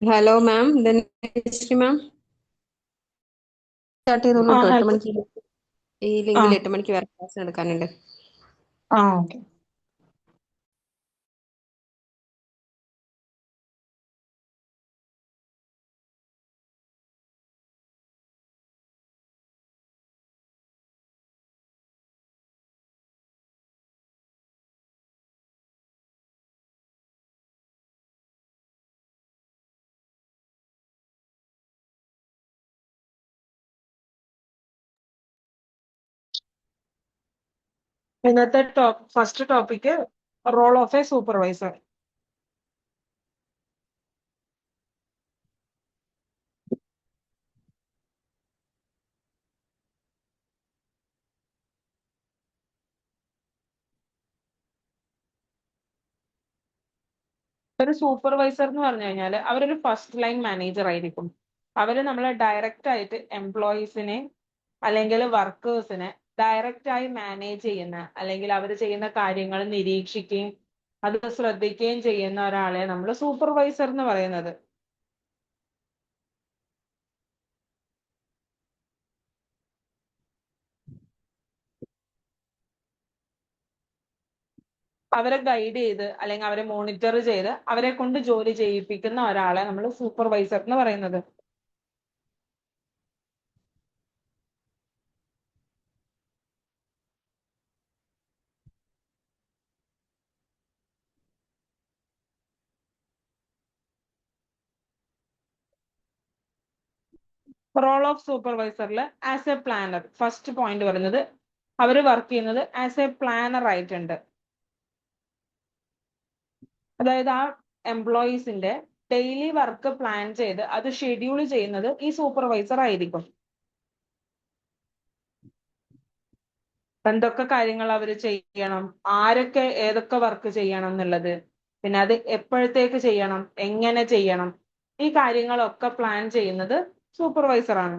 Hello ma'am, Dhanashree മാം. Start ചെയ്തോളൂ കേട്ടോ. എട്ട് ഹലോ. മണിക്ക് ഈ ലിങ്കിൽ ആ 8 മണിക്ക് വേറെ ക്ലാസ് എടുക്കാനുണ്ട്. ഓക്കെ. ഇന്നത്തെ first topic role of a supervisor. ഒരു സൂപ്പർവൈസർ എന്ന് പറഞ്ഞു കഴിഞ്ഞാൽ അവരൊരു ഫസ്റ്റ് ലൈൻ മാനേജർ ആയിരിക്കും. അവര് നമ്മളെ ഡയറക്റ്റ് ആയിട്ട് എംപ്ലോയീസിനെ അല്ലെങ്കിൽ വർക്കേഴ്സിനെ ഡയറക്റ്റ് ആയി മാനേജ് ചെയ്യുന്ന അല്ലെങ്കിൽ അവർ ചെയ്യുന്ന കാര്യങ്ങൾ നിരീക്ഷിക്കുകയും അത് ശ്രദ്ധിക്കുകയും ചെയ്യുന്ന ഒരാളെ നമ്മൾ സൂപ്പർവൈസർ എന്ന് പറയുന്നത്. അവരെ ഗൈഡ് ചെയ്ത് അല്ലെങ്കിൽ അവരെ മോണിറ്റർ ചെയ്ത് അവരെ കൊണ്ട് ജോലി ചെയ്യിപ്പിക്കുന്ന ഒരാളെ നമ്മൾ സൂപ്പർവൈസർ എന്ന് പറയുന്നത്. റോൾ ഓഫ് സൂപ്പർവൈസറിൽ as a planner first point പറയുന്നത് അവർ വർക്ക് ചെയ്യുന്നത് ആസ് എ പ്ലാനർ ആയിട്ടുണ്ട്. അതായത് ആ എംപ്ലോയീസിന്റെ ഡെയിലി വർക്ക് പ്ലാൻ ചെയ്ത് അത് ഷെഡ്യൂൾ ചെയ്യുന്നത് ഈ സൂപ്പർവൈസർ ആയിരിക്കും. എന്തൊക്കെ കാര്യങ്ങൾ അവർ ചെയ്യണം, ആരൊക്കെ ഏതൊക്കെ വർക്ക് ചെയ്യണം എന്നുള്ളത്, പിന്നെ അത് എപ്പോഴത്തേക്ക് ചെയ്യണം, എങ്ങനെ ചെയ്യണം, ഈ കാര്യങ്ങളൊക്കെ പ്ലാൻ ചെയ്യുന്നത് സൂപ്പർവൈസർ ആണ്.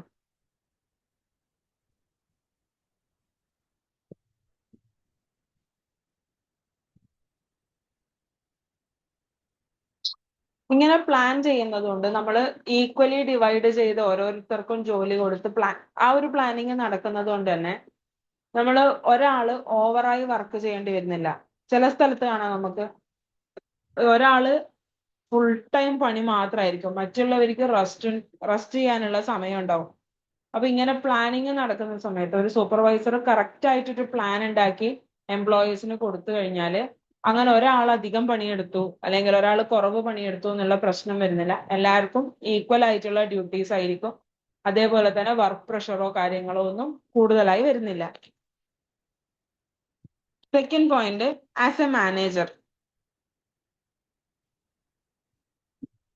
ഇങ്ങനെ പ്ലാൻ ചെയ്യുന്നത് കൊണ്ട് നമ്മൾ ഈക്വലി ഡിവൈഡ് ചെയ്ത് ഓരോരുത്തർക്കും ജോലി കൊടുത്ത് ആ ഒരു പ്ലാനിങ് നടക്കുന്നത് കൊണ്ട് തന്നെ നമ്മൾ ഒരാള് ഓവറായി വർക്ക് ചെയ്യേണ്ടി വരുന്നില്ല. ചില സ്ഥലത്ത് കാണാം നമുക്ക് ഒരാള് ഫുൾ ടൈം പണി മാത്രമായിരിക്കും, മറ്റുള്ളവർക്ക് റെസ്റ്റ് ചെയ്യാനുള്ള സമയം ഉണ്ടാവും. അപ്പൊ ഇങ്ങനെ പ്ലാനിങ് നടക്കുന്ന സമയത്ത് ഒരു സൂപ്പർവൈസർ കറക്റ്റ് ആയിട്ടൊരു പ്ലാൻ ഉണ്ടാക്കി എംപ്ലോയീസിന് കൊടുത്തു കഴിഞ്ഞാൽ അങ്ങനെ ഒരാൾ അധികം പണിയെടുത്തു അല്ലെങ്കിൽ ഒരാൾ കുറവ് പണിയെടുത്തു എന്നുള്ള പ്രശ്നം വരുന്നില്ല. എല്ലാവർക്കും ഈക്വൽ ആയിട്ടുള്ള ഡ്യൂട്ടീസ് ആയിരിക്കും. അതേപോലെ തന്നെ വർക്ക് പ്രഷറോ കാര്യങ്ങളോ ഒന്നും കൂടുതലായി വരുന്നില്ല. Second point, as A manager.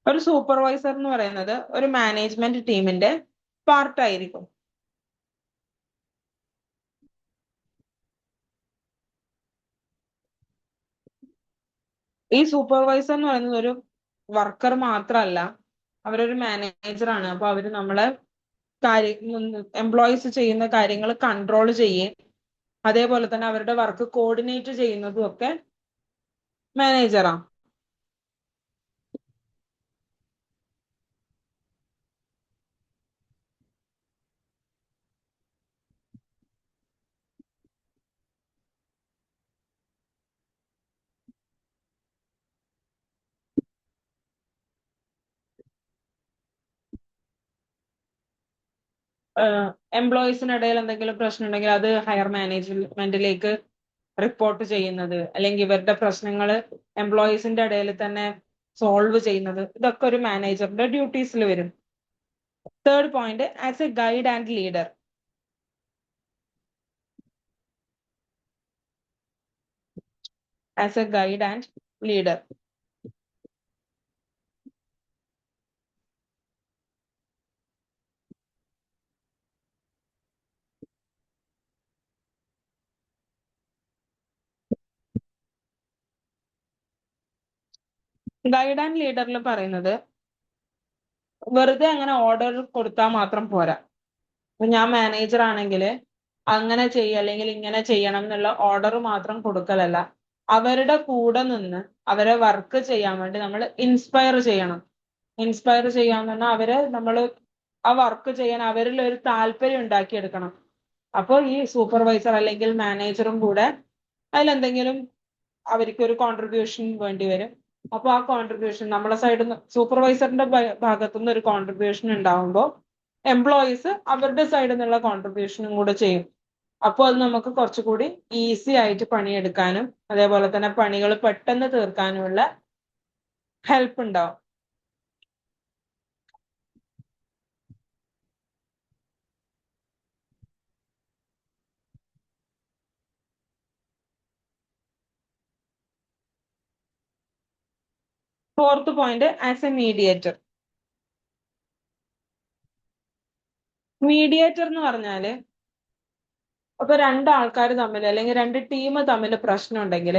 ഒരു സൂപ്പർവൈസർ എന്ന് പറയുന്നത് ഒരു മാനേജ്മെന്റ് ടീമിന്റെ പാർട്ടായിരിക്കും. ഈ സൂപ്പർവൈസർ എന്ന് പറയുന്നത് ഒരു വർക്കർ മാത്രമല്ല, അവരൊരു മാനേജറാണ്. അപ്പൊ അവര് നമ്മളെ എംപ്ലോയീസ് ചെയ്യുന്ന കാര്യങ്ങൾ കൺട്രോൾ ചെയ്യുകയും അതേപോലെ തന്നെ അവരുടെ വർക്ക് കോർഡിനേറ്റ് ചെയ്യുന്നതും ഒക്കെ മാനേജറാണ്. എംപ്ലോയീസിനിടയിൽ എന്തെങ്കിലും പ്രശ്നം ഉണ്ടെങ്കിൽ അത് ഹയർ മാനേജ്മെന്റിലേക്ക് റിപ്പോർട്ട് ചെയ്യുന്നത് അല്ലെങ്കിൽ ഇവരുടെ പ്രശ്നങ്ങൾ എംപ്ലോയീസിന്റെ ഇടയിൽ തന്നെ സോൾവ് ചെയ്യുന്നത്, ഇതൊക്കെ ഒരു മാനേജറിന്റെ ഡ്യൂട്ടീസിൽ വരും. Third point, as a guide and leader. As a guide and leader guide and ലീഡറിൽ പറയുന്നത് വെറുതെ അങ്ങനെ ഓർഡർ കൊടുത്താൽ മാത്രം പോരാ. ഇപ്പൊ ഞാൻ മാനേജർ ആണെങ്കിൽ അങ്ങനെ ചെയ്യുക അല്ലെങ്കിൽ ഇങ്ങനെ ചെയ്യണം എന്നുള്ള ഓർഡർ മാത്രം കൊടുക്കലല്ല, അവരുടെ കൂടെ നിന്ന് അവരെ വർക്ക് ചെയ്യാൻ വേണ്ടി നമ്മൾ ഇൻസ്പയർ ചെയ്യണം. ഇൻസ്പയർ ചെയ്യാന്ന് പറഞ്ഞാൽ നമ്മൾ ആ വർക്ക് ചെയ്യാൻ അവരിൽ ഒരു താല്പര്യം ഉണ്ടാക്കിയെടുക്കണം. അപ്പോൾ ഈ സൂപ്പർവൈസർ അല്ലെങ്കിൽ മാനേജറും കൂടെ അതിലെന്തെങ്കിലും അവർക്ക് ഒരു കോൺട്രിബ്യൂഷൻ വേണ്ടി വരും. അപ്പോൾ ആ കോൺട്രിബ്യൂഷൻ നമ്മളെ സൈഡിൽ നിന്ന് സൂപ്പർവൈസറിന്റെ ഭാഗത്തുനിന്ന് ഒരു കോൺട്രിബ്യൂഷൻ ഉണ്ടാവുമ്പോൾ എംപ്ലോയീസ് അവരുടെ സൈഡിൽ നിന്നുള്ള കോൺട്രിബ്യൂഷനും കൂടെ ചെയ്യും. അപ്പോൾ അത് നമുക്ക് കുറച്ചുകൂടി ഈസി ആയിട്ട് പണിയെടുക്കാനും അതേപോലെ തന്നെ പണികൾ പെട്ടെന്ന് തീർക്കാനുമുള്ള ഹെൽപ്പ് ഉണ്ടാവും. Fourth point, as A mediator. Mediator എന്ന് പറഞ്ഞാല് ഇപ്പൊ രണ്ടാൾക്കാർ തമ്മിൽ അല്ലെങ്കിൽ രണ്ട് ടീം തമ്മിൽ പ്രശ്നം ഉണ്ടെങ്കിൽ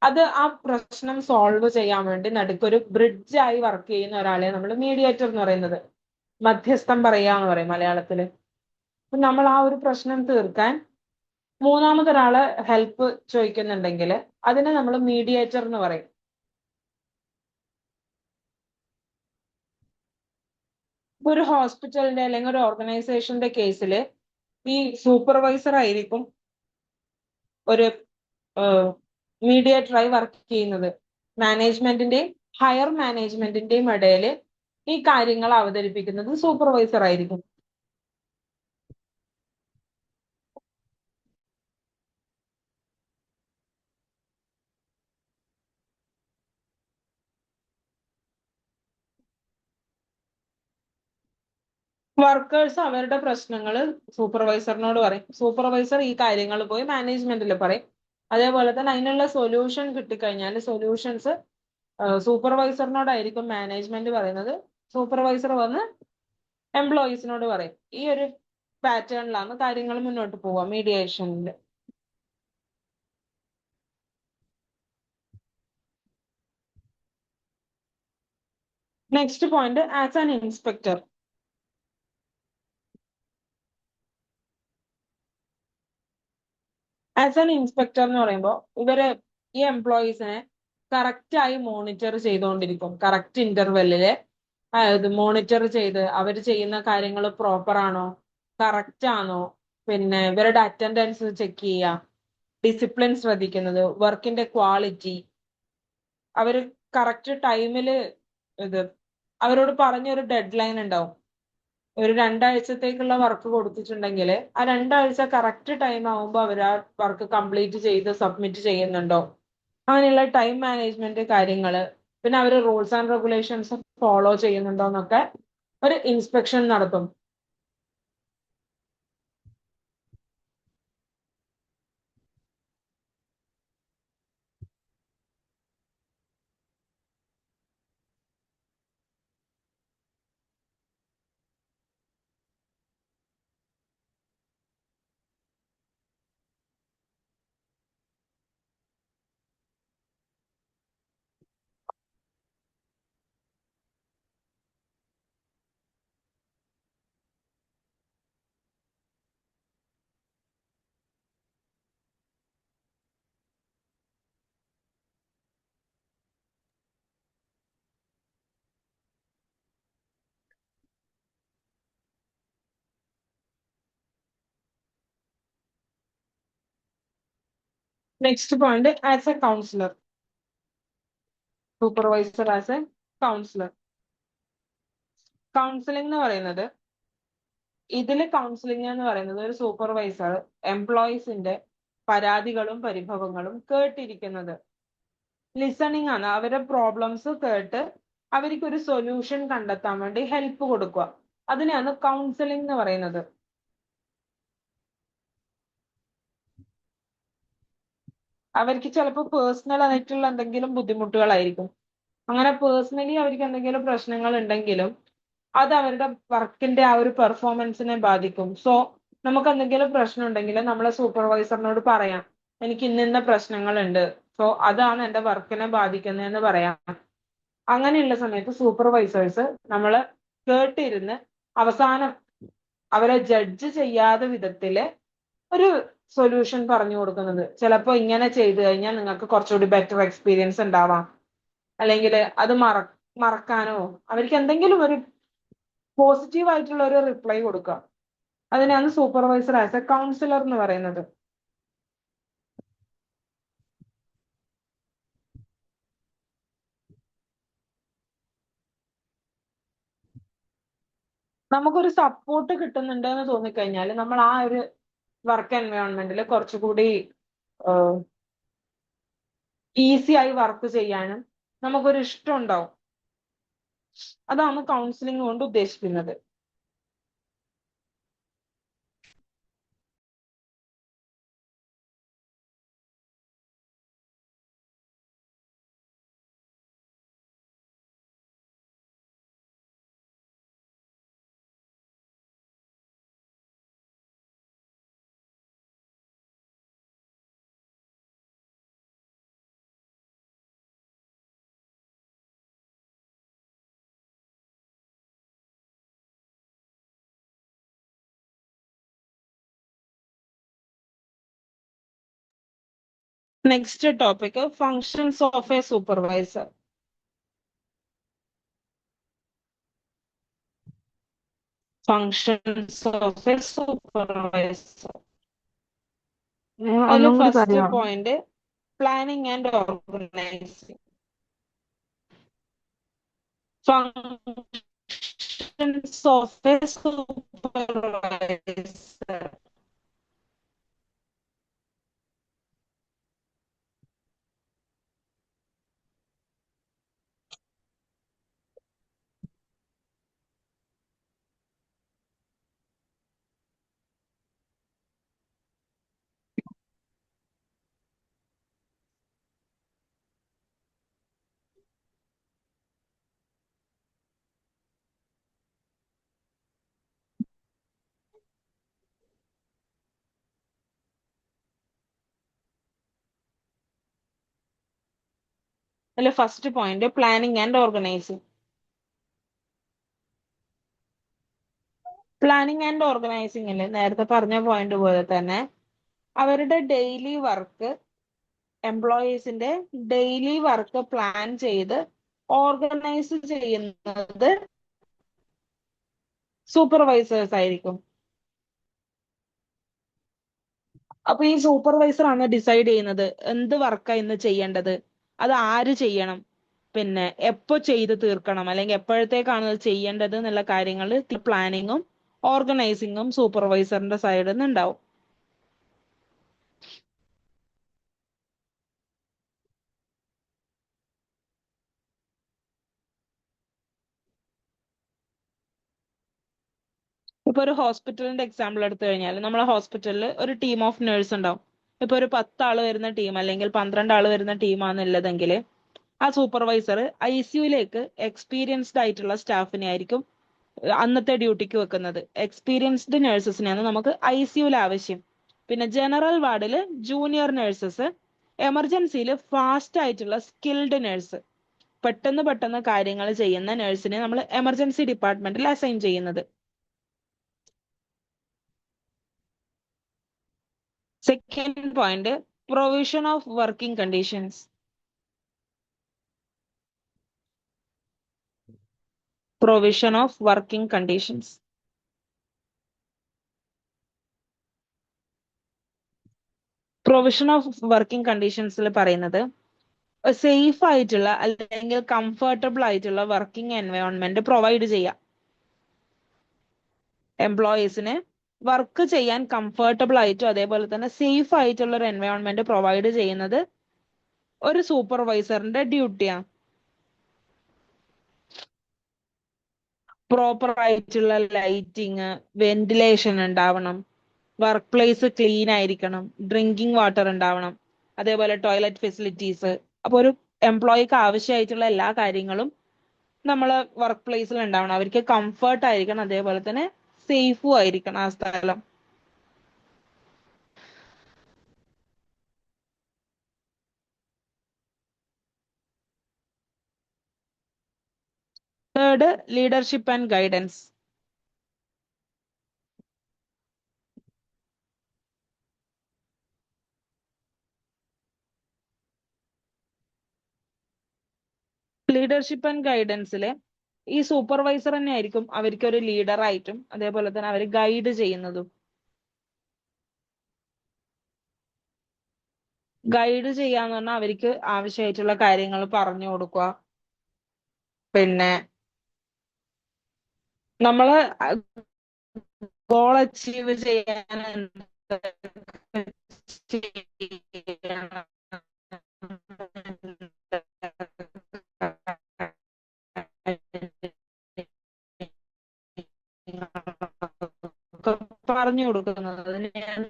അത് ആ പ്രശ്നം സോൾവ് ചെയ്യാൻ വേണ്ടി നടുക്കൊരു ബ്രിഡ്ജായി വർക്ക് ചെയ്യുന്ന ഒരാളെ നമ്മൾ മീഡിയേറ്റർ എന്ന് പറയുന്നത്. മധ്യസ്ഥം പറയാന്ന് പറയും മലയാളത്തില്. അപ്പൊ നമ്മൾ ആ ഒരു പ്രശ്നം തീർക്കാൻ മൂന്നാമതൊരാളെ ഹെൽപ്പ് ചോദിക്കുന്നുണ്ടെങ്കിൽ അതിനെ നമ്മൾ മീഡിയേറ്റർ എന്ന് പറയും. ഇപ്പൊ ഒരു ഹോസ്പിറ്റലിന്റെ അല്ലെങ്കിൽ ഒരു ഓർഗനൈസേഷന്റെ കേസിൽ ഈ സൂപ്പർവൈസർ ആയിരിക്കും ഒരു മീഡിയേറ്ററായി വർക്ക് ചെയ്യുന്നത്. മാനേജ്മെന്റിന്റെയും ഹയർ മാനേജ്മെന്റിന്റെയും ഇടയിൽ ഈ കാര്യങ്ങൾ അവതരിപ്പിക്കുന്നത് സൂപ്പർവൈസർ ആയിരിക്കും. വർക്കേഴ്സ് അവരുടെ പ്രശ്നങ്ങൾ സൂപ്പർവൈസറിനോട് പറയും. സൂപ്പർവൈസർ ഈ കാര്യങ്ങൾ പോയി മാനേജ്മെന്റിൽ പറയും. അതേപോലെ തന്നെ അതിനുള്ള സൊല്യൂഷൻ കിട്ടിക്കഴിഞ്ഞാൽ സൊല്യൂഷൻസ് സൂപ്പർവൈസറിനോടായിരിക്കും മാനേജ്മെന്റ് പറയുന്നത്. സൂപ്പർവൈസർ വന്ന് എംപ്ലോയീസിനോട് പറയും. ഈ ഒരു പാറ്റേണിലാണ് കാര്യങ്ങൾ മുന്നോട്ട് പോവുക മീഡിയേഷനിൽ. Next point, as an inspector. As an inspector എന്ന് പറയുമ്പോൾ ഇവര് ഈ എംപ്ലോയീസിനെ കറക്റ്റ് ആയി മോണിറ്റർ ചെയ്തുകൊണ്ടിരിക്കും. കറക്റ്റ് ഇന്റർവെല്ലില് ഇത് മോണിറ്റർ ചെയ്ത് അവർ ചെയ്യുന്ന കാര്യങ്ങൾ പ്രോപ്പർ ആണോ, കറക്റ്റ് ആണോ, പിന്നെ ഇവരുടെ അറ്റൻഡൻസ് ചെക്ക് ചെയ്യുക, ഡിസിപ്ലിൻ ശ്രദ്ധിക്കുന്നത്, വർക്കിന്റെ ക്വാളിറ്റി, അവര് കറക്റ്റ് ടൈമിൽ ഇത് അവരോട് പറഞ്ഞൊരു ഡെഡ് ലൈൻ ഉണ്ടാവും. ഒരു 2 ആഴ്ചത്തേക്കുള്ള വർക്ക് കൊടുത്തിട്ടുണ്ടെങ്കിൽ ആ 2 ആഴ്ച കറക്റ്റ് ടൈം ആവുമ്പോൾ അവർ ആ വർക്ക് കംപ്ലീറ്റ് ചെയ്ത് സബ്മിറ്റ് ചെയ്യുന്നുണ്ടോ, അങ്ങനെയുള്ള ടൈം മാനേജ്മെന്റ് കാര്യങ്ങള്, പിന്നെ അവർ റൂൾസ് ആൻഡ് റെഗുലേഷൻസ് ഫോളോ ചെയ്യുന്നുണ്ടോ എന്നൊക്കെ ഒരു ഇൻസ്പെക്ഷൻ നടത്തും. Next point, as A councillor. Supervisor as A councillor. Counselling എന്ന് പറയുന്നത് കൗൺസിലിംഗ് എന്ന് പറയുന്നത് ഒരു സൂപ്പർവൈസർ എംപ്ലോയീസിന്റെ പരാതികളും പരിഭവങ്ങളും കേട്ടിരിക്കുന്നത്. ലിസണിങ് ആണ്. അവരുടെ പ്രോബ്ലംസ് കേട്ട് അവർക്ക് ഒരു സൊല്യൂഷൻ കണ്ടെത്താൻ വേണ്ടി ഹെൽപ്പ് കൊടുക്കുക. അതിനെയാണ് കൗൺസിലിംഗ് എന്ന് പറയുന്നത്. അവർക്ക് ചിലപ്പോൾ പേഴ്സണൽ ആയിട്ടുള്ള എന്തെങ്കിലും ബുദ്ധിമുട്ടുകളായിരിക്കും. അങ്ങനെ പേഴ്സണലി അവർക്ക് എന്തെങ്കിലും പ്രശ്നങ്ങൾ ഉണ്ടെങ്കിലും അത് അവരുടെ വർക്കിന്റെ ആ ഒരു പെർഫോമൻസിനെ ബാധിക്കും. സോ നമുക്ക് എന്തെങ്കിലും പ്രശ്നം ഉണ്ടെങ്കിൽ നമ്മളെ സൂപ്പർവൈസറിനോട് പറയാം, എനിക്ക് ഇന്ന പ്രശ്നങ്ങളുണ്ട്, സോ അതാണ് എന്റെ വർക്കിനെ ബാധിക്കുന്നതെന്ന് പറയാം. അങ്ങനെയുള്ള സമയത്ത് സൂപ്പർവൈസേഴ്സ് നമ്മള് കേട്ടിരുന്ന് അവസാനം അവരെ ജഡ്ജ് ചെയ്യാതെ വിധത്തില് ഒരു സൊല്യൂഷൻ പറഞ്ഞു കൊടുക്കുന്നത്. ചിലപ്പോൾ ഇങ്ങനെ ചെയ്തു കഴിഞ്ഞാൽ നിങ്ങൾക്ക് കുറച്ചുകൂടി ബെറ്റർ എക്സ്പീരിയൻസ് ഉണ്ടാവാം, അല്ലെങ്കിൽ അത് മറക്കാനോ അവർക്ക് എന്തെങ്കിലും ഒരു പോസിറ്റീവ് ആയിട്ടുള്ള ഒരു റിപ്ലൈ കൊടുക്കുക. അതിനാണ് സൂപ്പർവൈസർ ആസ് എ കൗൺസിലർ എന്ന് പറയുന്നത്. നമുക്കൊരു സപ്പോർട്ട് കിട്ടുന്നുണ്ട് എന്ന് തോന്നിക്കഴിഞ്ഞാൽ നമ്മൾ ആ ഒരു വർക്ക് എൻവയോൺമെന്റിൽ കുറച്ചുകൂടി ഈസി ആയി വർക്ക് ചെയ്യാനും നമുക്കൊരു ഇഷ്ടം ഉണ്ടാവും. അതാണ് കൗൺസിലിംഗ് കൊണ്ട് ഉദ്ദേശിക്കുന്നത്. Next topic functions of a supervisor. Functions of a supervisor. അതിൽ ഒന്നും കൂടി ഫസ്റ്റ് പറയാമോ? Point planning and organising. Functions of a supervisor. അതിൽ first point planning and organising. Planning and ഓർഗനൈസിംഗിൽ നേരത്തെ പറഞ്ഞ പോയിന്റ് പോലെ തന്നെ അവരുടെ ഡെയിലി വർക്ക്, എംപ്ലോയീസിന്റെ ഡെയിലി വർക്ക് പ്ലാൻ ചെയ്ത് ഓർഗനൈസ് ചെയ്യുന്നത് സൂപ്പർവൈസേഴ്സ് ആയിരിക്കും. അപ്പൊ ഈ സൂപ്പർവൈസർ ആണ് ഡിസൈഡ് ചെയ്യുന്നത് എന്ത് വർക്കാ ഇന്ന് ചെയ്യേണ്ടത്, അത് ആര് ചെയ്യണം, പിന്നെ എപ്പോ ചെയ്ത് തീർക്കണം, അല്ലെങ്കിൽ എപ്പോഴത്തേക്കാണ് അത് ചെയ്യേണ്ടത് എന്നുള്ള കാര്യങ്ങൾ പ്ലാനിങ്ങും ഓർഗനൈസിങ്ങും സൂപ്പർവൈസറിന്റെ സൈഡിൽ നിന്ന് ഉണ്ടാവും. ഇപ്പൊ ഒരു ഹോസ്പിറ്റലിന്റെ എക്സാമ്പിൾ എടുത്തു കഴിഞ്ഞാൽ നമ്മളെ ഹോസ്പിറ്റലിൽ ഒരു ടീം ഓഫ് നേഴ്സ് ഉണ്ടാവും. ഇപ്പൊ ഒരു 10 ആള് വരുന്ന ടീം അല്ലെങ്കിൽ 12 ആള് വരുന്ന ടീമാണെന്നുള്ളതെങ്കിൽ ആ സൂപ്പർവൈസർ ICUലേക്ക് എക്സ്പീരിയൻസ്ഡ് ആയിട്ടുള്ള സ്റ്റാഫിനെ ആയിരിക്കും അന്നത്തെ ഡ്യൂട്ടിക്ക് വെക്കുന്നത്. എക്സ്പീരിയൻസ്ഡ് നഴ്സസിനെയാണ് നമുക്ക് ICUയിൽ ആവശ്യം. പിന്നെ ജനറൽ വാർഡിൽ ജൂനിയർ നഴ്സസ്, എമർജൻസിയിൽ ഫാസ്റ്റ് ആയിട്ടുള്ള സ്കിൽഡ് നഴ്സ്, പെട്ടെന്ന് പെട്ടെന്ന് കാര്യങ്ങൾ ചെയ്യുന്ന നഴ്സിനെ നമ്മൾ എമർജൻസി ഡിപ്പാർട്ട്മെന്റിൽ അസൈൻ ചെയ്യുന്നത്. Second point provision of working conditions. Provision of working conditions. Provision of working കണ്ടീഷൻസിൽ പറയുന്നത് സേഫ് ആയിട്ടുള്ള അല്ലെങ്കിൽ കംഫർട്ടബിൾ ആയിട്ടുള്ള വർക്കിംഗ് എൻവയോൺമെന്റ് പ്രൊവൈഡ് ചെയ്യാം. എംപ്ലോയീസിന് വർക്ക് ചെയ്യാൻ കംഫർട്ടബിൾ ആയിട്ടും അതേപോലെ തന്നെ സേഫ് ആയിട്ടുള്ള ഒരു എൻവയോൺമെന്റ് പ്രൊവൈഡ് ചെയ്യുന്നത് ഒരു സൂപ്പർവൈസറിന്റെ ഡ്യൂട്ടിയാണ്. പ്രോപ്പർ ആയിട്ടുള്ള ലൈറ്റിങ്, വെന്റിലേഷൻ ഉണ്ടാവണം, വർക്ക് പ്ലേസ് ക്ലീൻ ആയിരിക്കണം, ഡ്രിങ്കിങ് വാട്ടർ ഉണ്ടാവണം, അതേപോലെ ടോയ്ലറ്റ് ഫെസിലിറ്റീസ്. അപ്പോൾ ഒരു എംപ്ലോയിക്ക് ആവശ്യമായിട്ടുള്ള എല്ലാ കാര്യങ്ങളും നമ്മളെ വർക്ക് പ്ലേസിൽ ഉണ്ടാവണം. അവർക്ക് കംഫർട്ട് ആയിരിക്കണം, അതേപോലെ തന്നെ സേഫും ആയിരിക്കണം ആ സ്ഥലം. Third, leadership and guidance. Leadership and ഗൈഡൻസിൽ ഈ സൂപ്പർവൈസർ തന്നെ ആയിരിക്കും അവർക്ക് ഒരു ലീഡറായിട്ടും അതേപോലെ തന്നെ അവർ ഗൈഡ് ചെയ്യുന്നതും. ഗൈഡ് ചെയ്യാന്ന് പറഞ്ഞാൽ അവർക്ക് ആവശ്യമായിട്ടുള്ള കാര്യങ്ങൾ പറഞ്ഞു കൊടുക്കുക. പിന്നെ നമ്മള് ഗോൾ അച്ചീവ് ചെയ്യാൻ എന്തൊക്കെ ചെയ്യണം ഒക്കെ പറഞ്ഞു കൊടുക്കുന്നത്. അതിന് ഞാൻ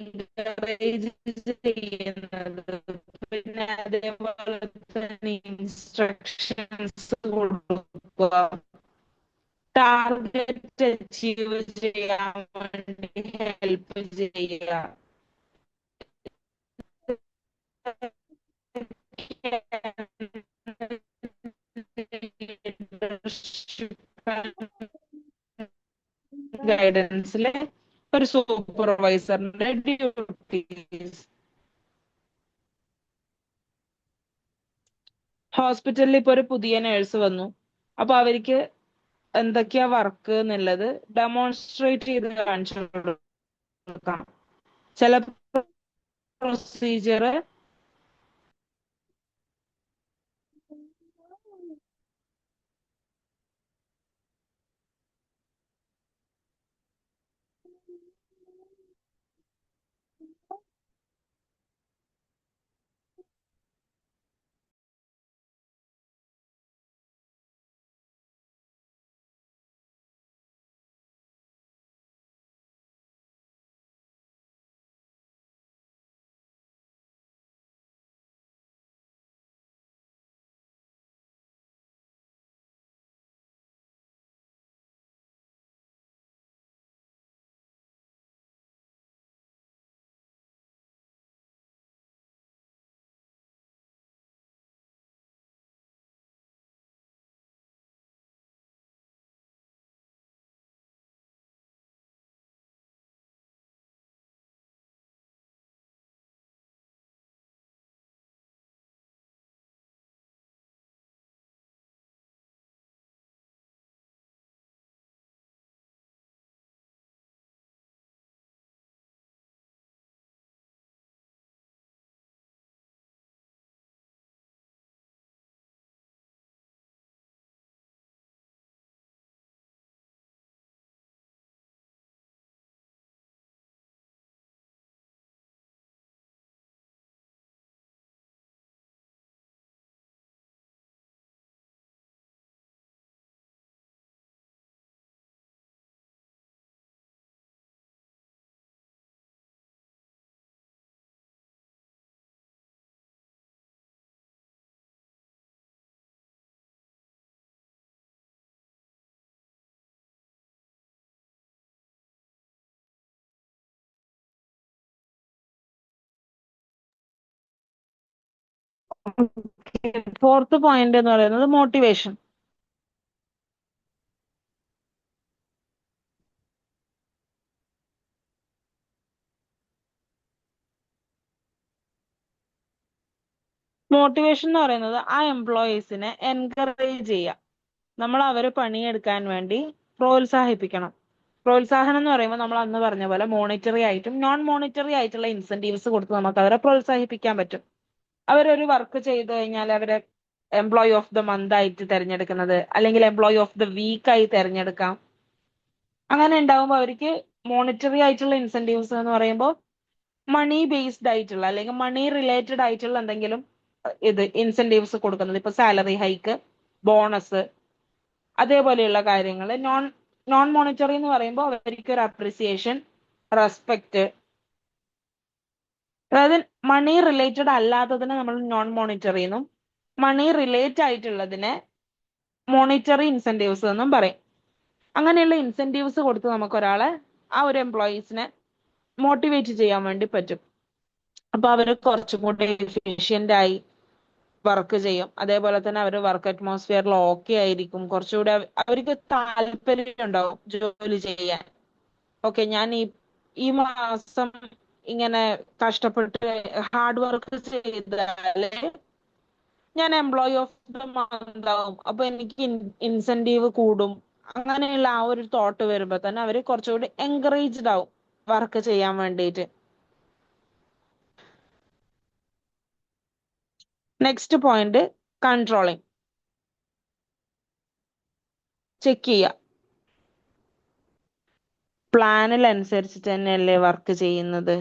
encourage ചെയ്യുന്നത്. പിന്നെ അതേപോലെ തന്നെ ഇൻസ്ട്രക്ഷൻസ് കൊടുക്കുക, ടാർഗറ്റ് അച്ചീവ് ചെയ്യാൻ വേണ്ടി ഹെൽപ്പ് ചെയ്യുക. ഗൈഡൻസിലെ ഒരു സൂപ്പർവൈസറിന്റെ ഡ്യൂട്ടീസ്. ഹോസ്പിറ്റലിൽ ഇപ്പൊ ഒരു പുതിയ നേഴ്സ് വന്നു, അപ്പൊ അവർക്ക് എന്തൊക്കെയാ വർക്ക് എന്നുള്ളത് ഡെമോൺസ്ട്രേറ്റ് ചെയ്ത് കാണിച്ചു കൊടുക്കാം. ചില പ്രൊസീജിയർ ഫോർത്ത് പോയിന്റ് എന്ന് പറയുന്നത് മോട്ടിവേഷൻ. മോട്ടിവേഷൻ എന്ന് പറയുന്നത് ആ എംപ്ലോയീസിനെ എൻകറേജ് ചെയ്യുക. നമ്മൾ അവരെ പണിയെടുക്കാൻ വേണ്ടി പ്രോത്സാഹിപ്പിക്കണം. പ്രോത്സാഹനം എന്ന് പറയുമ്പോൾ നമ്മൾ അന്ന് പറഞ്ഞ പോലെ മോണിറ്ററി ആയിട്ടും നോൺ മോണിറ്ററി ആയിട്ടുള്ള ഇൻസെന്റീവ്സ് കൊടുത്ത് നമുക്ക് അവരെ പ്രോത്സാഹിപ്പിക്കാൻ പറ്റും. അവരൊരു വർക്ക് ചെയ്തു കഴിഞ്ഞാൽ അവരെ എംപ്ലോയി ഓഫ് ദ മന്ത് ആയിട്ട് തിരഞ്ഞെടുക്കുന്നത്, അല്ലെങ്കിൽ എംപ്ലോയി ഓഫ് ദ വീക്ക് ആയി തിരഞ്ഞെടുക്കാം. അങ്ങനെ ഉണ്ടാവുമ്പോൾ അവർക്ക് മോണിറ്ററി ആയിട്ടുള്ള ഇൻസെന്റീവ്സ് എന്ന് പറയുമ്പോൾ മണി ബേസ്ഡ് ആയിട്ടുള്ള അല്ലെങ്കിൽ മണി റിലേറ്റഡ് ആയിട്ടുള്ള എന്തെങ്കിലും ഇത് ഇൻസെന്റീവ്സ് കൊടുക്കുന്നത്. ഇപ്പൊ സാലറി ഹൈക്ക്, ബോണസ്, അതേപോലെയുള്ള കാര്യങ്ങൾ. നോൺ മോണിറ്ററി എന്ന് പറയുമ്പോൾ അവർക്ക് ഒരു അപ്രിസിയേഷൻ, റെസ്പെക്ട്. അതായത് മണി റിലേറ്റഡ് അല്ലാത്തതിനെ നമ്മൾ നോൺ മോണിറ്ററി എന്നും മണി റിലേറ്റ് ആയിട്ടുള്ളതിനെ മോണിറ്ററി ഇൻസെന്റീവ്സ് എന്നും പറയും. അങ്ങനെയുള്ള ഇൻസെന്റീവ്സ് കൊടുത്ത് നമുക്ക് ഒരാളെ ആ ഒരു എംപ്ലോയീസിനെ മോട്ടിവേറ്റ് ചെയ്യാൻ വേണ്ടി പറ്റും. അപ്പൊ അവര് കുറച്ചും കൂടി എഫിഷ്യന്റ് ആയി വർക്ക് ചെയ്യും. അതേപോലെ തന്നെ അവർ വർക്ക് അറ്റ്മോസ്ഫിയറിൽ ഓക്കെ ആയിരിക്കും. കുറച്ചുകൂടെ അവർക്ക് താല്പര്യം ഉണ്ടാവും ജോലി ചെയ്യാൻ. ഓക്കെ, ഞാൻ ഈ മാസം ഇങ്ങനെ കഷ്ടപ്പെട്ട് ഹാർഡ് വർക്ക് ചെയ്താല് ഞാൻ എംപ്ലോയി ഓഫ് ദ മന്ത് ആവും, അപ്പൊ എനിക്ക് ഇൻസെന്റീവ് കൂടും. അങ്ങനെയുള്ള ആ ഒരു തോട്ട് വരുമ്പോ തന്നെ അവര് കുറച്ചുകൂടി എൻകറേജ്ഡ് ആവും വർക്ക് ചെയ്യാൻ വേണ്ടിയിട്ട്. Next point, controlling. ചെക്ക് ചെയ്യുക, പ്ലാനിൽ അനുസരിച്ചിട്ട് തന്നെയല്ലേ വർക്ക് ചെയ്യുന്നത്.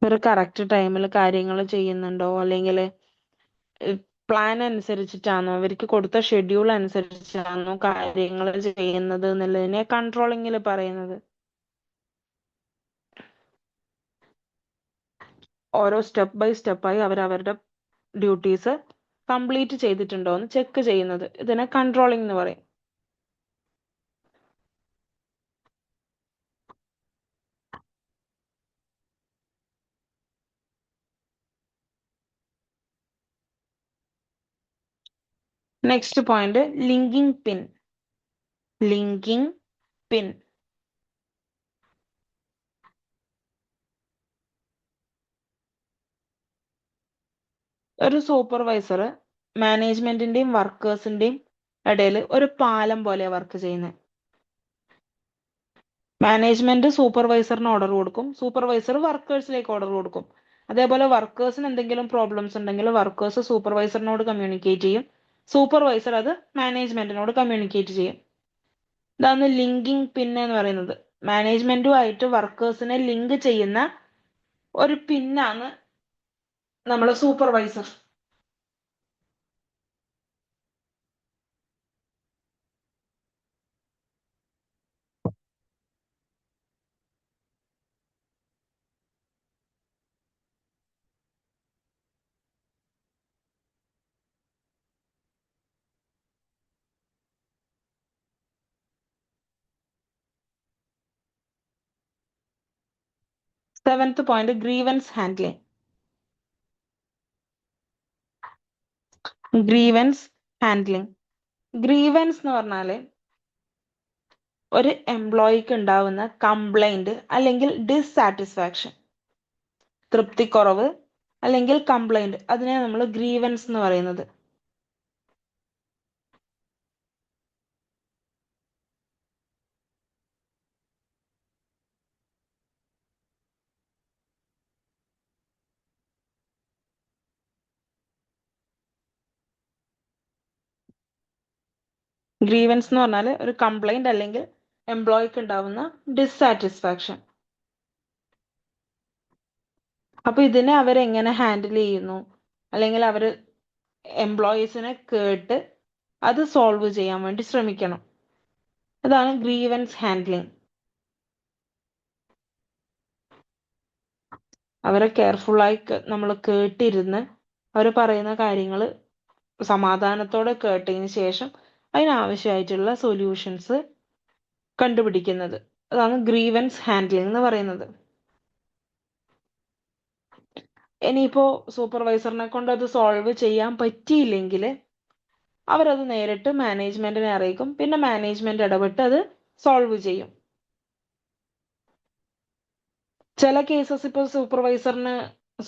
ഒരു കറക്റ്റ് ടൈമിൽ കാര്യങ്ങൾ ചെയ്യുന്നുണ്ടോ, അല്ലെങ്കിൽ പ്ലാൻ അനുസരിച്ചിട്ടാണോ, അവർക്ക് കൊടുത്ത ഷെഡ്യൂൾ അനുസരിച്ചാണോ കാര്യങ്ങൾ ചെയ്യുന്നത് എന്നുള്ളതിനെ കൺട്രോളിങ്ങിൽ പറയുന്നത്. ഓരോ സ്റ്റെപ്പ് ബൈ സ്റ്റെപ്പായി അവരവരുടെ ഡ്യൂട്ടീസ് കംപ്ലീറ്റ് ചെയ്തിട്ടുണ്ടോ എന്ന് ചെക്ക് ചെയ്യുന്നത്, ഇതിനെ കൺട്രോളിംഗ് എന്ന് പറയും. നെക്സ്റ്റ് പോയിന്റ്, ലിങ്കിങ് പിൻ. ലിങ്കിങ് പിൻ. ഒരു സൂപ്പർവൈസർ മാനേജ്മെന്റിന്റെയും വർക്കേഴ്സിന്റെയും ഇടയിൽ ഒരു പാലം പോലെ വർക്ക് ചെയ്യുന്നത്. മാനേജ്മെന്റ് സൂപ്പർവൈസറിന് ഓർഡർ കൊടുക്കും, സൂപ്പർവൈസർ വർക്കേഴ്സിലേക്ക് ഓർഡർ കൊടുക്കും. അതേപോലെ വർക്കേഴ്സിന് എന്തെങ്കിലും പ്രോബ്ലംസ് ഉണ്ടെങ്കിൽ വർക്കേഴ്സ് സൂപ്പർവൈസറിനോട് കമ്മ്യൂണിക്കേറ്റ് ചെയ്യും, സൂപ്പർവൈസർ അത് മാനേജ്മെന്റിനോട് കമ്മ്യൂണിക്കേറ്റ് ചെയ്യും. ഇതാണ് ലിങ്കിങ് പിൻ എന്ന് പറയുന്നത്. മാനേജ്മെന്റുമായിട്ട് വർക്കേഴ്സിനെ ലിങ്ക് ചെയ്യുന്ന ഒരു പിന്നാണ് നമ്മൾ supervisor. 7th point, grievance handling. Grievance handling. Grievance എന്ന് പറഞ്ഞാല് ഒരു എംപ്ലോയിക്ക് ഉണ്ടാവുന്ന കംപ്ലൈന്റ് അല്ലെങ്കിൽ ഡിസ്സാറ്റിസ്ഫാക്ഷൻ, തൃപ്തിക്കുറവ് അല്ലെങ്കിൽ കംപ്ലൈന്റ്, അതിനെ നമ്മൾ ഗ്രീവൻസ് എന്ന് പറയുന്നത്. ഗ്രീവൻസ് എന്ന് പറഞ്ഞാൽ ഒരു കംപ്ലൈന്റ് അല്ലെങ്കിൽ എംപ്ലോയിക്ക് ഉണ്ടാവുന്ന ഡിസ്സാറ്റിസ്ഫാക്ഷൻ. അപ്പൊ ഇതിനെ അവരെങ്ങനെ ഹാൻഡിൽ ചെയ്യുന്നു, അല്ലെങ്കിൽ അവർ എംപ്ലോയീസിനെ കേട്ട് അത് സോൾവ് ചെയ്യാൻ വേണ്ടി ശ്രമിക്കണം. അതാണ് ഗ്രീവൻസ് ഹാൻഡ്ലിംഗ്. അവരെ കെയർഫുള്ളായി നമ്മൾ കേട്ടിരുന്ന് അവർ പറയുന്ന കാര്യങ്ങൾ സമാധാനത്തോടെ കേട്ടതിന് ശേഷം അതിനാവശ്യമായിട്ടുള്ള സൊല്യൂഷൻസ് കണ്ടുപിടിക്കുന്നത്. അതാണ് ഗ്രീവൻസ് ഹാൻഡ്ലിംഗ് എന്ന് പറയുന്നത്. ഇനിയിപ്പോ സൂപ്പർവൈസറിനെ കൊണ്ട് അത് സോൾവ് ചെയ്യാൻ പറ്റിയില്ലെങ്കിൽ അവരത് നേരിട്ട് മാനേജ്മെന്റിനെ അറിയിക്കും, പിന്നെ മാനേജ്മെന്റ് ഇടപെട്ട് അത് സോൾവ് ചെയ്യും. ചില കേസസ് ഇപ്പോൾ സൂപ്പർവൈസറിന്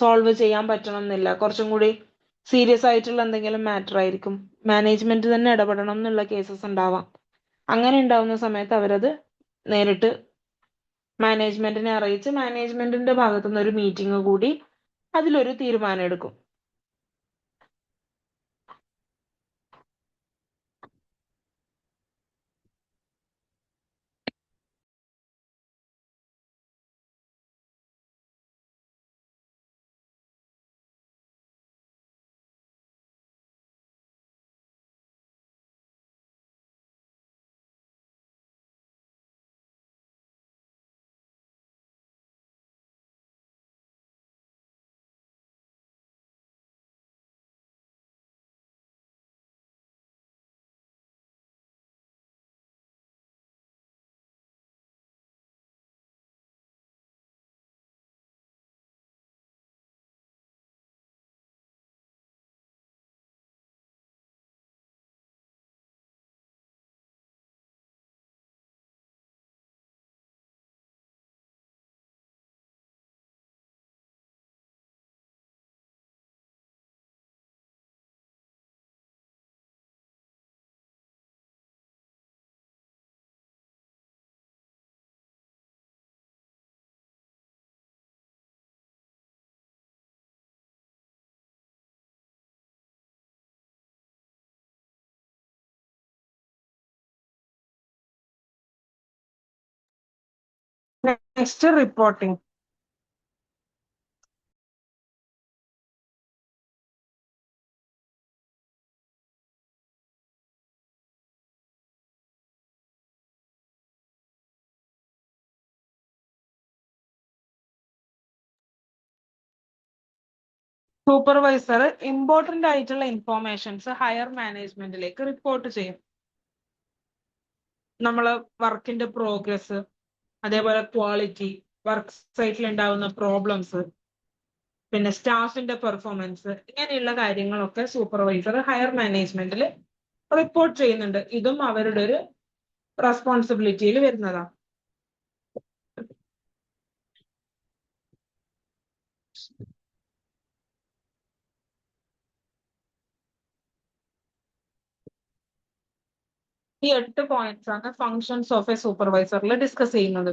സോൾവ് ചെയ്യാൻ പറ്റണം എന്നില്ല, കുറച്ചും കൂടി സീരിയസ് ആയിട്ടുള്ള എന്തെങ്കിലും മാറ്റർ ആയിരിക്കും, മാനേജ്മെന്റ് തന്നെ ഇടപെടണം എന്നുള്ള കേസസ് ഉണ്ടാവാം. അങ്ങനെ ഉണ്ടാവുന്ന സമയത്ത് അവരത് നേരിട്ട് മാനേജ്മെന്റിനെ അറിയിച്ച് മാനേജ്മെന്റിന്റെ ഭാഗത്തുനിന്ന് ഒരു മീറ്റിംഗ് കൂടി അതിലൊരു തീരുമാനം എടുക്കും. Next, reporting. സൂപ്പർവൈസർ ഇമ്പോർട്ടന്റ് ആയിട്ടുള്ള ഇൻഫോർമേഷൻസ് ഹയർ മാനേജ്മെന്റിലേക്ക് റിപ്പോർട്ട് ചെയ്യും. നമ്മള് വർക്കിന്റെ പ്രോഗ്രസ്, അതേപോലെ ക്വാളിറ്റി, വർക്ക് സൈറ്റിൽ ഉണ്ടാവുന്ന പ്രോബ്ലംസ്, പിന്നെ സ്റ്റാഫിന്റെ പെർഫോമൻസ്, ഇങ്ങനെയുള്ള കാര്യങ്ങളൊക്കെ സൂപ്പർവൈസർ ഹയർ മാനേജ്മെന്റിൽ റിപ്പോർട്ട് ചെയ്യുന്നുണ്ട്. ഇതും അവരുടെ ഒരു റെസ്പോൺസിബിലിറ്റിയിൽ വരുന്നതാണ്. ഈ 8 പോയിന്റ്സ് ആണ് ഫങ്ഷൻസ് ഓഫ് എ സൂപ്പർവൈസറിൽ ഡിസ്കസ് ചെയ്യുന്നത്.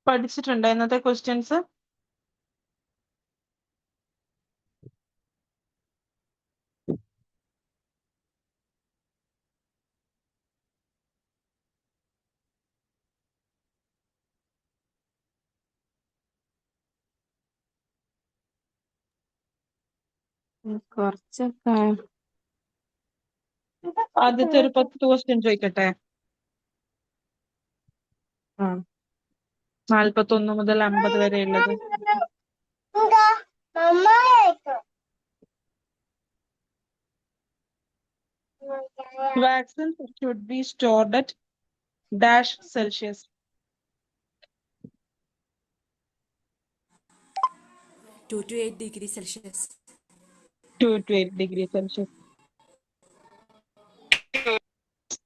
പഠിച്ചിട്ടുണ്ടോ ഇന്നത്തെ ക്വസ്റ്റ്യൻസ്? കുറച്ചൊക്കെ. ആദ്യത്തെ ഒരു 10 ക്വസ്റ്റ്യൻ ചോദിക്കട്ടെ. 41 മുതൽ 50 വരെ ഉള്ളത്. Vaccines should be stored at -Celsius. 2 to 8 degrees Celsius. 2 to 8 degrees Celsius.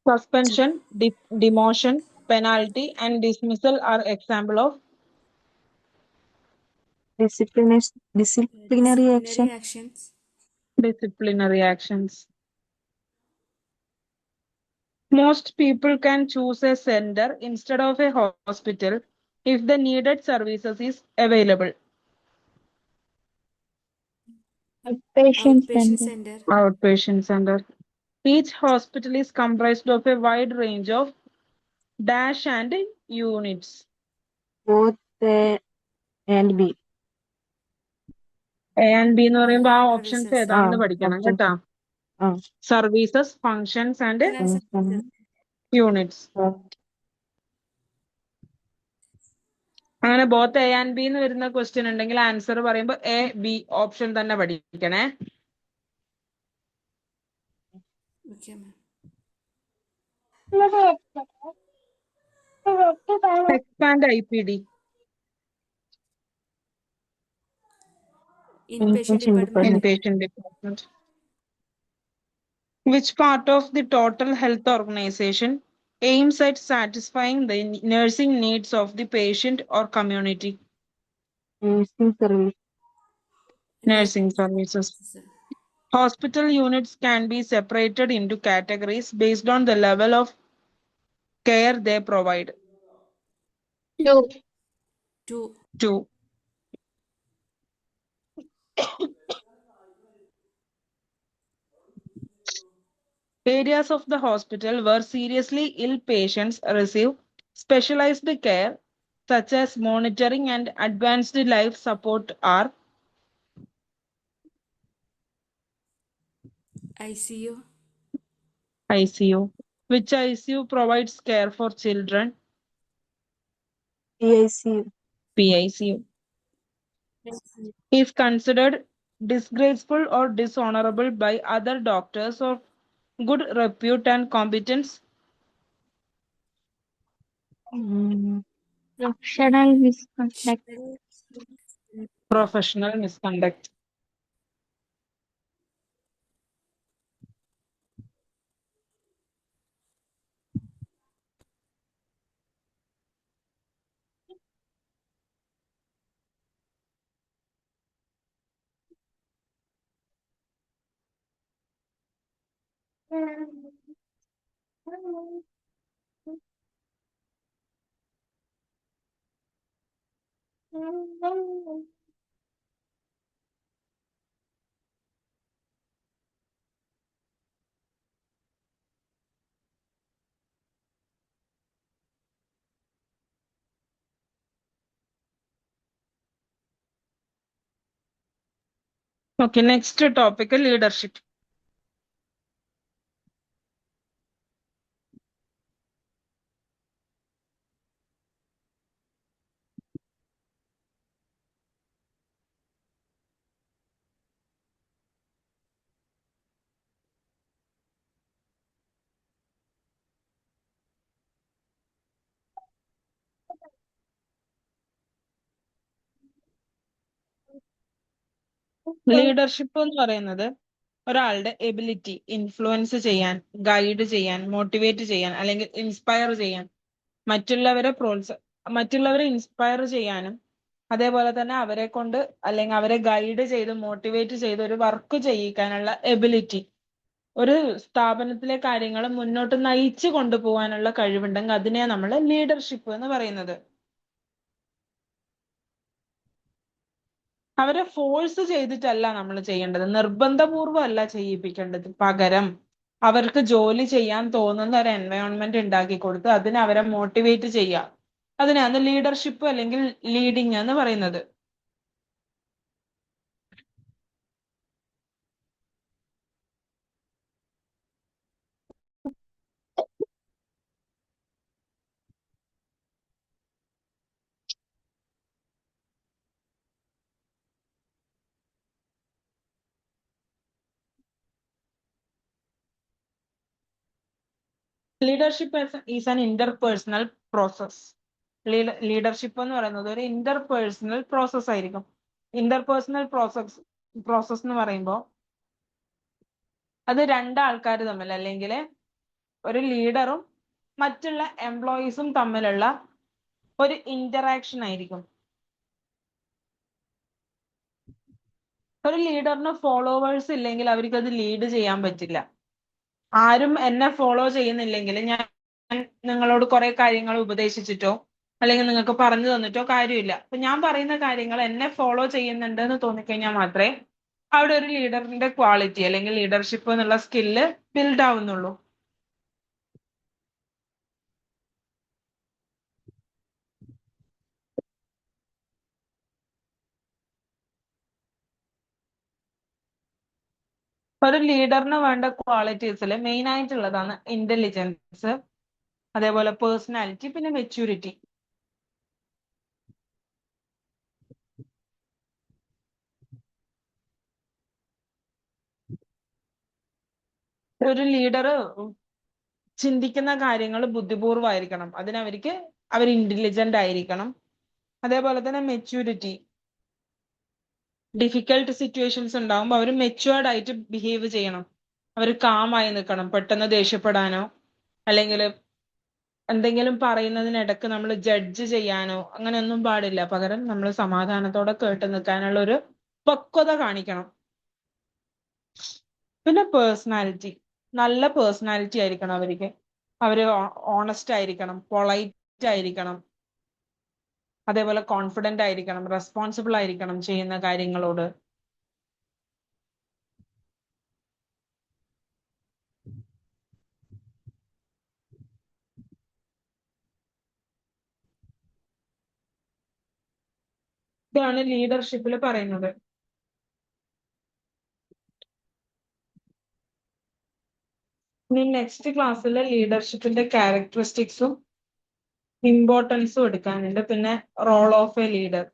Suspension, demotion, penalty, and dismissal are example of disciplinary action. actions. disciplinary actions. Most people can choose a center instead of a hospital if the needed services is available. Outpatient center. Outpatient center. Each hospital is comprised of a wide range of dash and units. Both A and B. A and B എന്ന് പറയുമ്പോൾ ആ Services. Options ഏതാണെന്ന് പഠിക്കണം കേട്ടോ. Services, functions and units. അങ്ങനെ both A and B എന്ന് വരുന്ന question ഉണ്ടെങ്കിൽ ആൻസർ പറയുമ്പോൾ എ ബി ഓപ്ഷൻ തന്നെ പഠിക്കണേ. Okay, ma'am. Expand IPD. Inpatient department. Inpatient department. Which part of the total health organization aims at satisfying the nursing needs of the patient or community? Nursing service. Nursing services. Hospital units can be separated into categories based on the level of care they provide. Two. Areas of the hospital where seriously ill patients receive specialized care, such as monitoring and advanced life support, are ICU. ICU. Which ICU provides care for children? PICU. PICU. Is considered disgraceful or dishonorable by other doctors of good repute and competence? Professional misconduct. Professional misconduct. Okay, next topic, leadership. Leadership എന്ന് പറയുന്നത് ഒരാളുടെ ability influence ചെയ്യാൻ, guide ചെയ്യാൻ, motivate ചെയ്യാൻ അല്ലെങ്കിൽ inspire ചെയ്യാൻ, മറ്റുള്ളവരെ inspire ചെയ്യാനും അതേപോലെ തന്നെ അവരെ കൊണ്ട് അല്ലെങ്കിൽ അവരെ ഗൈഡ് ചെയ്ത് മോട്ടിവേറ്റ് ചെയ്ത് ഒരു വർക്ക് ചെയ്യിക്കാനുള്ള എബിലിറ്റി, ഒരു സ്ഥാപനത്തിലെ കാര്യങ്ങൾ മുന്നോട്ട് നയിച്ചു കൊണ്ടുപോകാനുള്ള കഴിവുണ്ടെങ്കിൽ അതിനെ നമ്മൾ ലീഡർഷിപ്പ് എന്ന് പറയുന്നത്. അവരെ ഫോഴ്സ് ചെയ്തിട്ടല്ല നമ്മൾ ചെയ്യേണ്ടത്, നിർബന്ധപൂർവ്വം അല്ല ചെയ്യിപ്പിക്കേണ്ടത്. പകരം അവർക്ക് ജോലി ചെയ്യാൻ തോന്നുന്ന ഒരു എൻവയോൺമെന്റ് ഉണ്ടാക്കി കൊടുത്ത് അതിനെ അവരെ മോട്ടിവേറ്റ് ചെയ്യുക. അതിനാണ് ലീഡർഷിപ്പ് അല്ലെങ്കിൽ ലീഡിങ് എന്ന് പറയുന്നത്. Leadership is an interpersonal process. Leadership എന്ന് പറയുന്നത് ഒരു ഇന്റർപേഴ്സണൽ പ്രോസസ് ആയിരിക്കും. ഇന്റർപേഴ്സണൽ പ്രോസസ് എന്ന് പറയുമ്പോൾ അത് രണ്ടാൾക്കാർ തമ്മിൽ അല്ലെങ്കിൽ ഒരു ലീഡറും മറ്റുള്ള എംപ്ലോയീസും തമ്മിലുള്ള ഒരു ഇന്ററാക്ഷൻ ആയിരിക്കും. ഒരു ലീഡറിന് ഫോളോവേഴ്സ് ഇല്ലെങ്കിൽ അവർക്ക് അത് ലീഡ് ചെയ്യാൻ പറ്റില്ല. ആരും എന്നെ ഫോളോ ചെയ്യുന്നില്ലെങ്കിൽ ഞാൻ നിങ്ങളോട് കുറെ കാര്യങ്ങൾ ഉപദേശിച്ചിട്ടോ അല്ലെങ്കിൽ നിങ്ങൾക്ക് പറഞ്ഞു തന്നിട്ടോ കാര്യമില്ല. അപ്പൊ ഞാൻ പറയുന്ന കാര്യങ്ങൾ എന്നെ ഫോളോ ചെയ്യുന്നുണ്ട് എന്ന് തോന്നിക്കഴിഞ്ഞാൽ മാത്രമേ അവിടെ ഒരു ലീഡറിന്റെ ക്വാളിറ്റി അല്ലെങ്കിൽ ലീഡർഷിപ്പ് എന്നുള്ള സ്കില്ല് ബിൽഡ് ആവുന്നുള്ളൂ. ഒരു ലീഡറിന് വേണ്ട ക്വാളിറ്റീസിൽ മെയിൻ ആയിട്ടുള്ളതാണ് ഇന്റലിജൻസ്, അതേപോലെ പേഴ്സണാലിറ്റി, പിന്നെ മെച്യൂരിറ്റി. ഒരു ലീഡർ ചിന്തിക്കുന്ന കാര്യങ്ങൾ ബുദ്ധിപൂർവ്വമായിരിക്കണം. അവർ ഇന്റലിജന്റ് ആയിരിക്കണം. അതേപോലെ തന്നെ മെച്യൂരിറ്റി, ഡിഫിക്കൽട്ട് സിറ്റുവേഷൻസ് ഉണ്ടാകുമ്പോൾ അവർ മെച്യൂർഡ് ആയിട്ട് ബിഹേവ് ചെയ്യണം. അവർ കാമായി നിൽക്കണം. പെട്ടെന്ന് ദേഷ്യപ്പെടാനോ അല്ലെങ്കിൽ എന്തെങ്കിലും പറയുന്നതിനിടക്ക് നമ്മൾ ജഡ്ജ് ചെയ്യാനോ അങ്ങനെയൊന്നും പാടില്ല. പകരം നമ്മൾ സമാധാനത്തോടെ കേട്ട് നിൽക്കാനുള്ള ഒരു പക്വത കാണിക്കണം. പിന്നെ പേഴ്സണാലിറ്റി, നല്ല പേഴ്സണാലിറ്റി ആയിരിക്കണം അവർക്ക്. അവര് ഓണസ്റ്റ് ആയിരിക്കണം, പൊളൈറ്റ് ആയിരിക്കണം, അതേപോലെ കോൺഫിഡന്റ് ആയിരിക്കണം, റെസ്പോൺസിബിൾ ആയിരിക്കണം ചെയ്യുന്ന കാര്യങ്ങളോട്. ഇതാണ് ലീഡർഷിപ്പിൽ പറയുന്നത്. ഇനി നെക്സ്റ്റ് ക്ലാസ്സിലെ ലീഡർഷിപ്പിന്റെ ക്യാരക്ടറിസ്റ്റിക്സും ഇമ്പോർട്ടൻസും എടുക്കാനുണ്ട്. പിന്നെ റോൾ ഓഫ് എ ലീഡർ.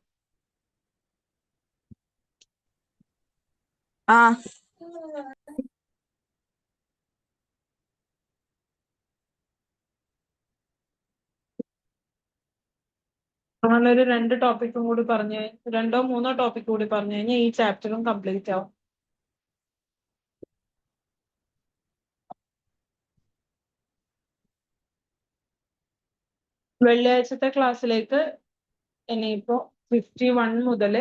നമ്മളൊരു 2 ടോപ്പിക്കും കൂടി 2-3 ടോപ്പിക് കൂടി പറഞ്ഞു കഴിഞ്ഞാൽ ഈ ചാപ്റ്ററും കംപ്ലീറ്റ് ആവും. വെള്ളിയാഴ്ചത്തെ ക്ലാസ്സിലേക്ക് ഇനിയിപ്പോ 51 മുതൽ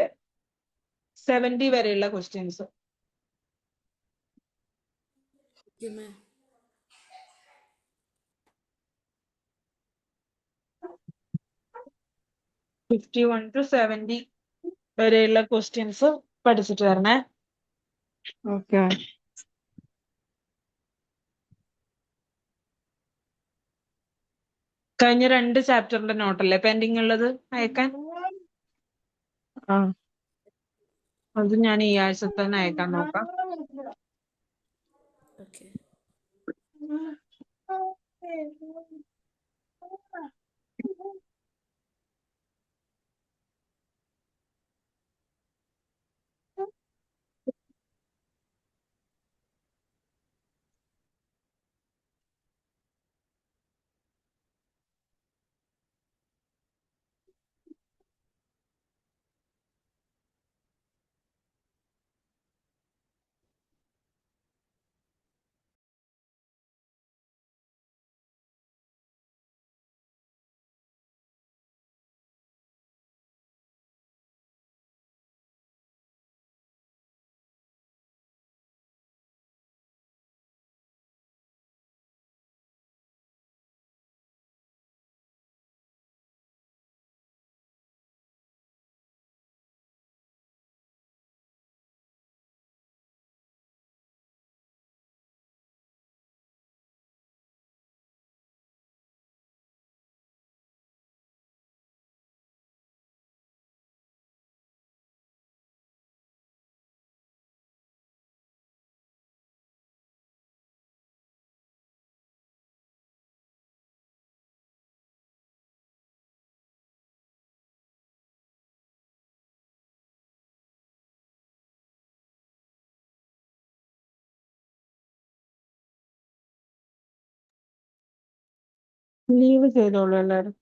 70 വരെയുള്ള ക്വസ്റ്റ്യൻസ്. Okay, ma'am. 51 to 70 വരെയുള്ള ക്വസ്റ്റ്യൻസ് പഠിച്ചിട്ട് വരണേ. Okay ma'am. കഴിഞ്ഞ 2 ചാപ്റ്ററിന്റെ നോട്ടല്ലേ പെൻഡിങ് ഉള്ളത് അയക്കാൻ? ആ അത് ഞാൻ ഈ ആഴ്ച തന്നെ അയക്കാൻ നോക്കാം. ഓക്കെ. ലീവ് ചെയ്തോളൂ എല്ലാവരും.